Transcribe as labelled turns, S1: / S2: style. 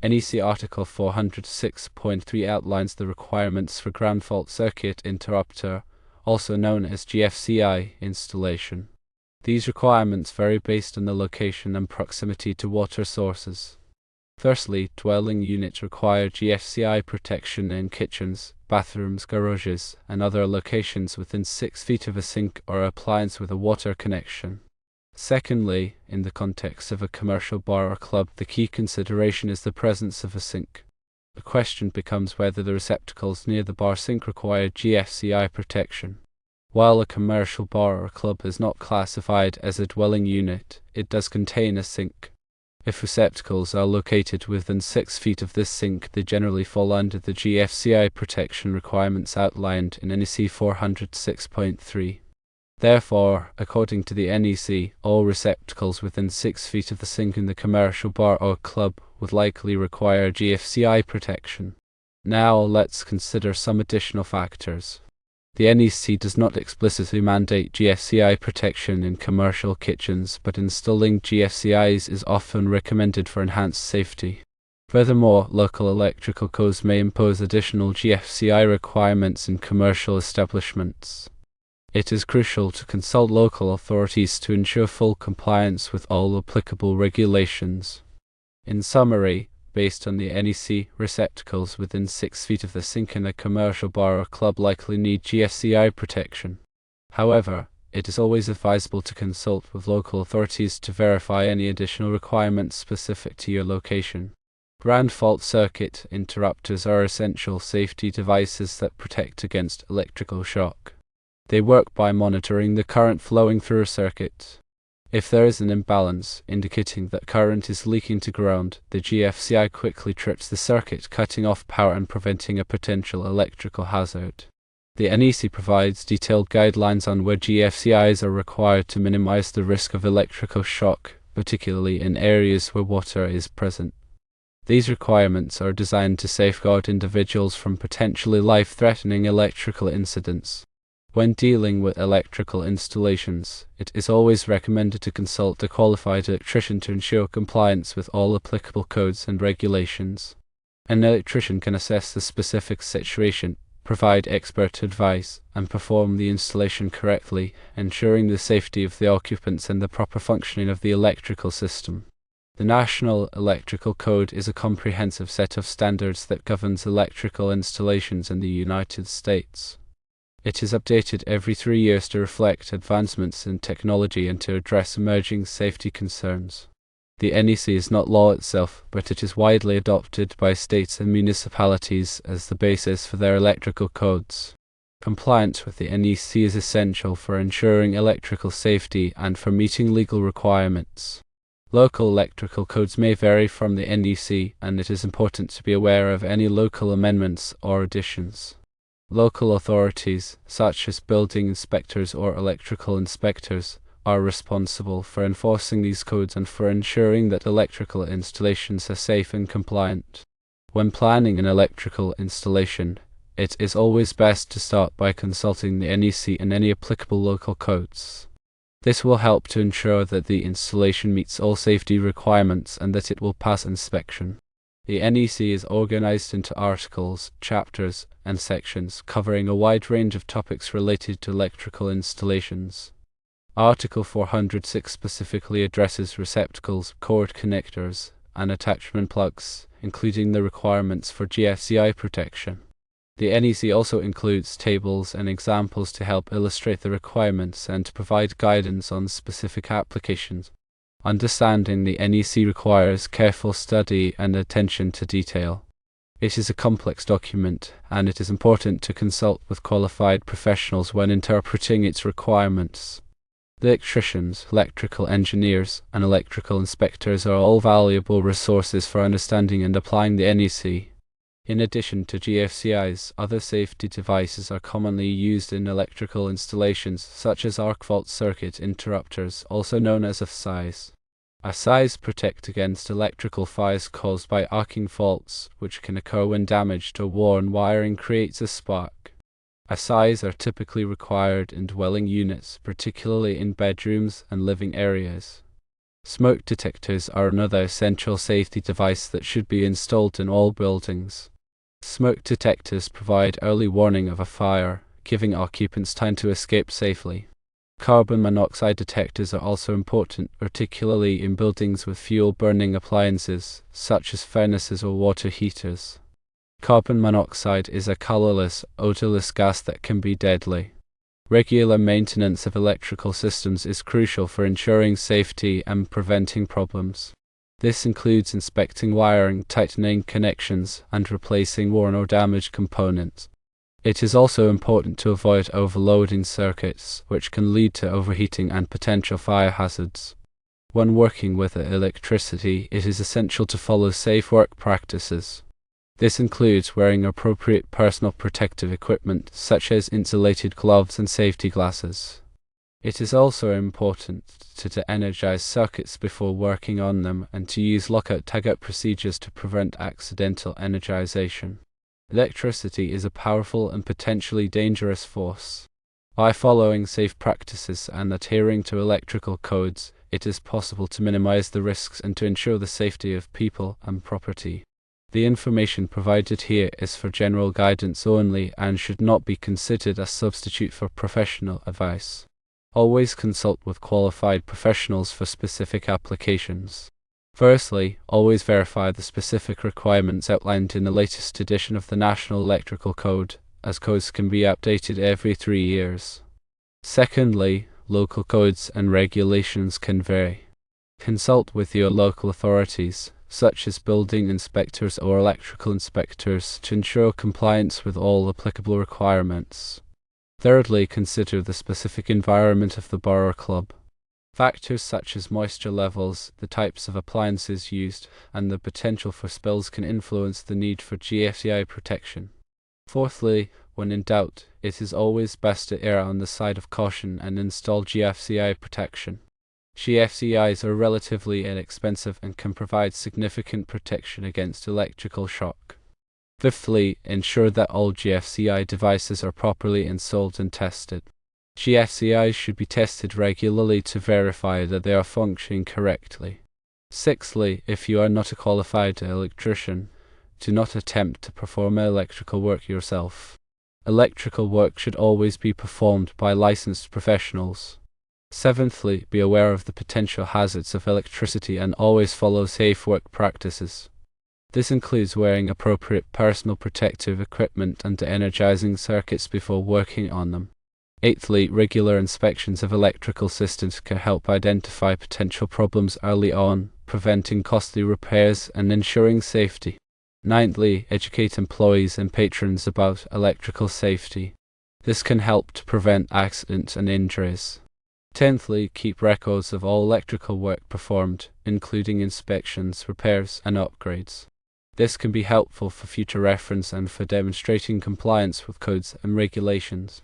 S1: NEC Article 406.3 outlines the requirements for ground fault circuit interrupter, also known as GFCI, installation. These requirements vary based on the location and proximity to water sources. Firstly, dwelling units require GFCI protection in kitchens, bathrooms, garages, and other locations within 6 feet of a sink or appliance with a water connection. Secondly, in the context of a commercial bar or club, the key consideration is the presence of a sink. The question becomes whether the receptacles near the bar sink require GFCI protection. While a commercial bar or club is not classified as a dwelling unit, it does contain a sink. If receptacles are located within 6 feet of this sink, they generally fall under the GFCI protection requirements outlined in NEC 406.3. Therefore, according to the NEC, all receptacles within 6 feet of the sink in the commercial bar or club would likely require GFCI protection. Now let's consider some additional factors. The NEC does not explicitly mandate GFCI protection in commercial kitchens, but installing GFCIs is often recommended for enhanced safety. Furthermore, local electrical codes may impose additional GFCI requirements in commercial establishments. It is crucial to consult local authorities to ensure full compliance with all applicable regulations. In summary, based on the NEC, receptacles within 6 feet of the sink in a commercial bar or club likely need GFCI protection. However, it is always advisable to consult with local authorities to verify any additional requirements specific to your location. Ground fault circuit interrupters are essential safety devices that protect against electrical shock. They work by monitoring the current flowing through a circuit. If there is an imbalance, indicating that current is leaking to ground, the GFCI quickly trips the circuit, cutting off power and preventing a potential electrical hazard. The NEC provides detailed guidelines on where GFCIs are required to minimize the risk of electrical shock, particularly in areas where water is present. These requirements are designed to safeguard individuals from potentially life-threatening electrical incidents. When dealing with electrical installations, it is always recommended to consult a qualified electrician to ensure compliance with all applicable codes and regulations. An electrician can assess the specific situation, provide expert advice, and perform the installation correctly, ensuring the safety of the occupants and the proper functioning of the electrical system. The National Electrical Code is a comprehensive set of standards that governs electrical installations in the United States. It is updated every 3 years to reflect advancements in technology and to address emerging safety concerns. The NEC is not law itself, but it is widely adopted by states and municipalities as the basis for their electrical codes. Compliance with the NEC is essential for ensuring electrical safety and for meeting legal requirements. Local electrical codes may vary from the NEC, and it is important to be aware of any local amendments or additions. Local authorities, such as building inspectors or electrical inspectors, are responsible for enforcing these codes and for ensuring that electrical installations are safe and compliant. When planning an electrical installation, it is always best to start by consulting the NEC and any applicable local codes. This will help to ensure that the installation meets all safety requirements and that it will pass inspection. The NEC is organized into articles, chapters, and sections covering a wide range of topics related to electrical installations. Article 406 specifically addresses receptacles, cord connectors, and attachment plugs, including the requirements for GFCI protection. The NEC also includes tables and examples to help illustrate the requirements and to provide guidance on specific applications. Understanding the NEC requires careful study and attention to detail. It is a complex document, and it is important to consult with qualified professionals when interpreting its requirements. Electricians, electrical engineers, and electrical inspectors are all valuable resources for understanding and applying the NEC. In addition to GFCIs, other safety devices are commonly used in electrical installations, such as arc fault circuit interrupters, also known as ASIs. ASIs protect against electrical fires caused by arcing faults, which can occur when damaged or worn wiring creates a spark. ASIs are typically required in dwelling units, particularly in bedrooms and living areas. Smoke detectors are another essential safety device that should be installed in all buildings. Smoke detectors provide early warning of a fire, giving occupants time to escape safely. Carbon monoxide detectors are also important, particularly in buildings with fuel-burning appliances, such as furnaces or water heaters. Carbon monoxide is a colorless, odorless gas that can be deadly. Regular maintenance of electrical systems is crucial for ensuring safety and preventing problems. This includes inspecting wiring, tightening connections, and replacing worn or damaged components. It is also important to avoid overloading circuits, which can lead to overheating and potential fire hazards. When working with electricity, it is essential to follow safe work practices. This includes wearing appropriate personal protective equipment, such as insulated gloves and safety glasses. It is also important to de-energize circuits before working on them and to use lockout-tagout procedures to prevent accidental energization. Electricity is a powerful and potentially dangerous force. By following safe practices and adhering to electrical codes, it is possible to minimize the risks and to ensure the safety of people and property. The information provided here is for general guidance only and should not be considered a substitute for professional advice. Always consult with qualified professionals for specific applications. Firstly, always verify the specific requirements outlined in the latest edition of the National Electrical Code, as codes can be updated every 3 years. Secondly, local codes and regulations can vary. Consult with your local authorities, such as building inspectors or electrical inspectors, to ensure compliance with all applicable requirements. Thirdly, consider the specific environment of the borough club. Factors such as moisture levels, the types of appliances used, and the potential for spills can influence the need for GFCI protection. Fourthly, when in doubt, it is always best to err on the side of caution and install GFCI protection. GFCIs are relatively inexpensive and can provide significant protection against electrical shock. Fifthly, ensure that all GFCI devices are properly installed and tested. GFCIs should be tested regularly to verify that they are functioning correctly. Sixthly, if you are not a qualified electrician, do not attempt to perform electrical work yourself. Electrical work should always be performed by licensed professionals. Seventhly, be aware of the potential hazards of electricity and always follow safe work practices. This includes wearing appropriate personal protective equipment and de-energizing circuits before working on them. Eighthly, regular inspections of electrical systems can help identify potential problems early on, preventing costly repairs and ensuring safety. Ninthly, educate employees and patrons about electrical safety. This can help to prevent accidents and injuries. Tenthly, keep records of all electrical work performed, including inspections, repairs, and upgrades. This can be helpful for future reference and for demonstrating compliance with codes and regulations.